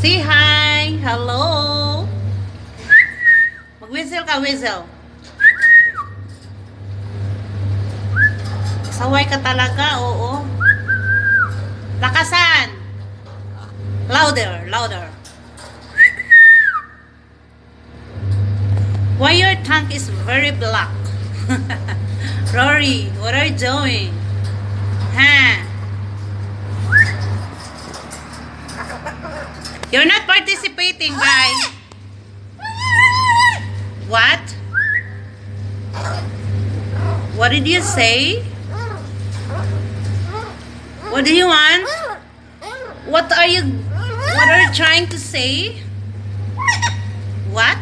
Say hi! Hello! Mag-whistle ka, whistle. Saway ka talaga, oo. Lakasan! Louder, louder. Why your tongue is very black? Rory, what are you doing? Huh? You're not participating, guys. What? What did you say? What do you want? What are you trying to say? What?